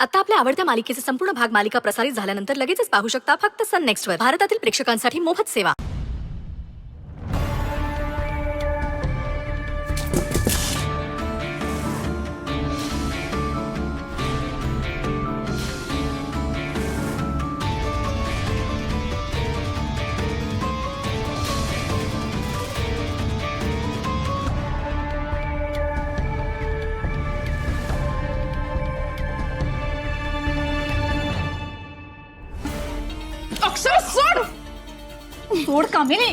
आता आपल्या आवडत्या मालिकेचे संपूर्ण भाग मालिका प्रसारित झाल्यानंतर लगेचच पाहू शकता फक्त सन नेक्स्टवर. भारतातील प्रेक्षकांसाठी मोफत सेवा. अक्षर सोड सोड कामिनी.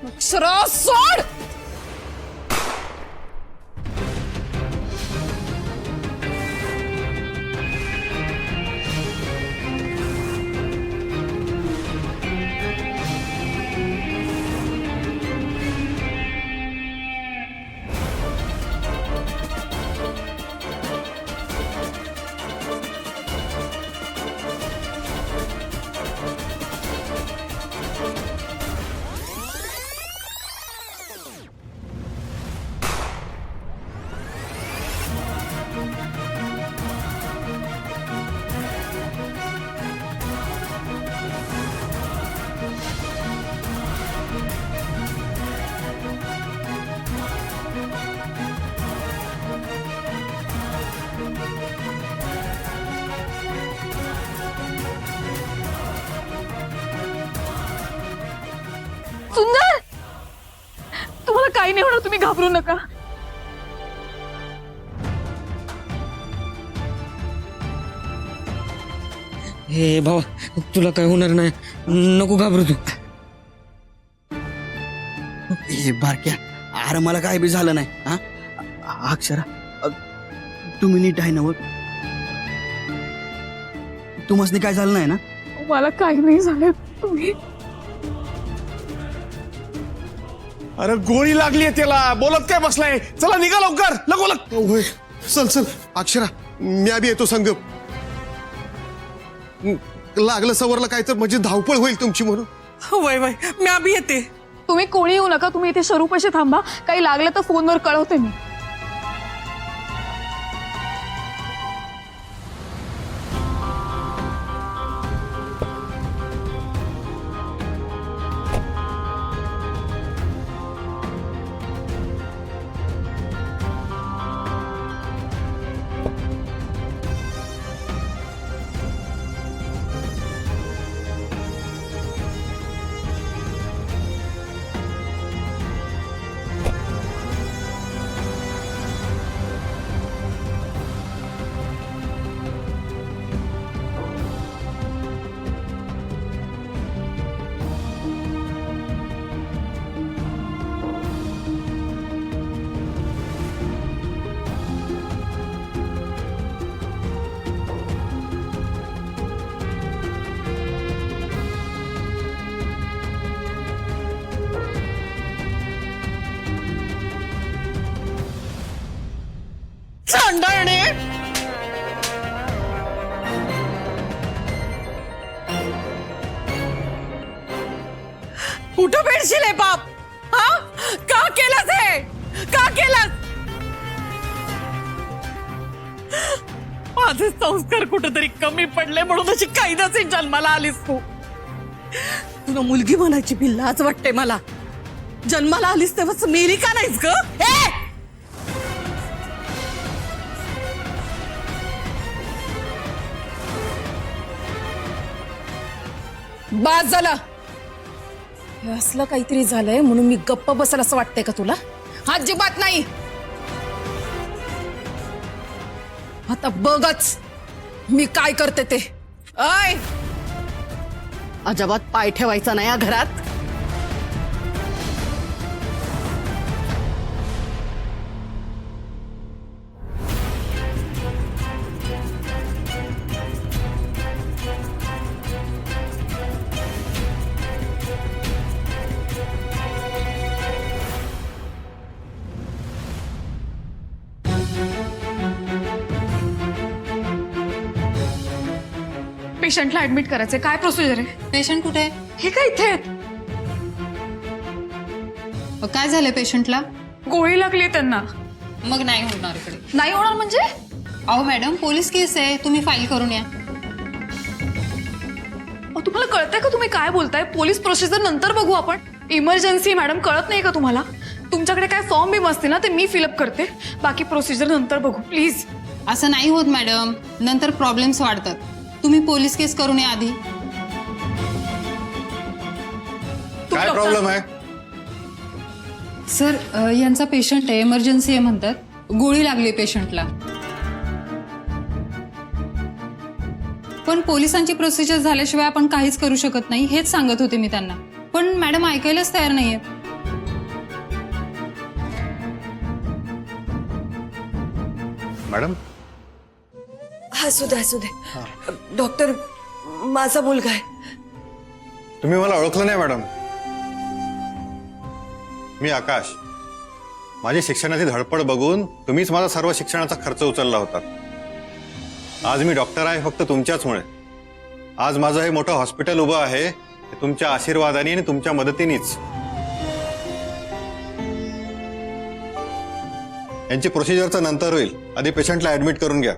अक्षरा सोड. सुंदर, तुम्हाला काही नाही होणार, तुम्ही घाबरू नका. हे भावा, तुला काय होणार नाही, नको घाबरू तू. हे बारक्या, अरे मला काय बी झालं नाही. हा अक्षरा, तुम्ही नीट आहे ना? वर तुम्हाला काय झालं नाही ना? मला काही नाही झालं. तुम्ही अरे गोळी लागली आहे त्याला, बोलत काय बसलाय? चला निघा लवकर, लगोलग. होय, चल चल अक्षरा, मी आधी येतो संग. लागलं सवरलं काय तर म्हणजे धावपळ होईल तुमची म्हणून. वय वय, मी अभि येते. तुम्ही कोणी येऊ नका, तुम्ही इथे स्वरूपाशी थांबा. काही लागलं तर फोनवर कळवते मी. चांडाळणे, कुठं भेटशील हे बाप? हा, का केलंस हे? का केलंस? माझे संस्कार कुठेतरी कमी पडले म्हणून अशी कायद्याचे जन्माला आलीस तू. तुला मुलगी म्हणायची भी लाज वाटते मला. जन्माला आलीस तेव्हाच मेली का नाहीस ग? बास झालं. हे असलं काहीतरी झालंय म्हणून मी गप्प बसेल असं वाटतंय का तुला? अजिबात नाही. आता बघच मी काय करते ते. अय, अजिबात पाय ठेवायचा नाही या घरात. पेशंटला ऍडमिट करायचंय. काय प्रोसिजर आहे? पेशंट कुठे आहे? हे काय इथे आहेत? काय झालं पेशंटला? गोळी लागली त्यांना. मग नाही होणार इकडे. नाही होणार म्हणजे? अहो मॅडम, पोलीस केस आहे, तुम्ही फाईल करून या. तुम्हाला कळतंय का तुम्ही काय बोलताय? पोलीस प्रोसिजर नंतर बघू आपण. इमर्जन्सी मॅडम, कळत नाही का तुम्हाला? तुमच्याकडे काय फॉर्म बी असते ना, ते मी फिलअप करते. बाकी प्रोसिजर नंतर बघू प्लीज. असं नाही होत मॅडम, नंतर प्रॉब्लेम्स वाढतात. तुम्ही पोलीस केस करून या आधी. काय प्रॉब्लेम आहे? सर, यांचा पेशंट आहे, इमर्जन्सी आहे म्हणतात. गोळी लागली पेशंटला. पण पोलिसांची प्रोसिजर झाल्याशिवाय आपण काहीच करू शकत नाही, हेच सांगत होते मी त्यांना. पण मॅडम ऐकायलाच तयार नाहीये. मॅडम असू दे. डॉक्टर, माझा मुलगा आहे. तुम्ही मला ओळखलं नाही मॅडम. मी आकाश. माझी शिक्षणाची धडपड बघून तुम्हीच माझा सर्व शिक्षणाचा खर्च उचलला होता. आज मी डॉक्टर आहे फक्त तुमच्याचमुळे. आज माझं हे मोठं हॉस्पिटल उभं आहे हे तुमच्या आशीर्वादाने आणि तुमच्या मदतीनेच. यांची प्रोसिजरचं नंतर होईल, आधी पेशंटला ऍडमिट करून घ्या.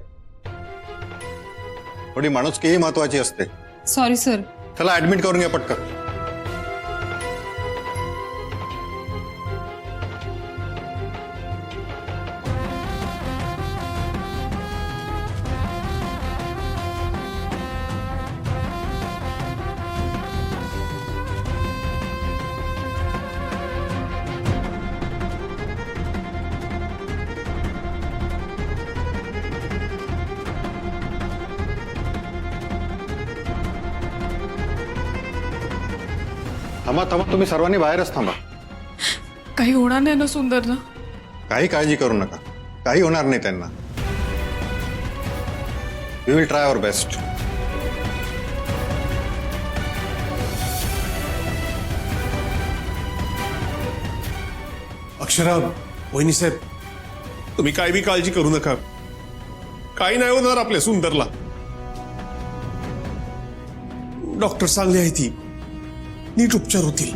थोडी माणुसकीही महत्वाची असते. Sorry sir. चला ऍडमिट करून घ्या पटकन. थांबा, तुम्ही सर्वांनी बाहेरच थांबा. काही होणार नाही ना सुंदर ना? काही काळजी करू नका, काही होणार नाही त्यांना. We will try our best. Akshara, वहिनी साहेब, तुम्ही काय बी काळजी करू नका. काही नाही होणार आपल्या सुंदरला. डॉक्टर चांगली आहे, ती नीट उपचार होतील.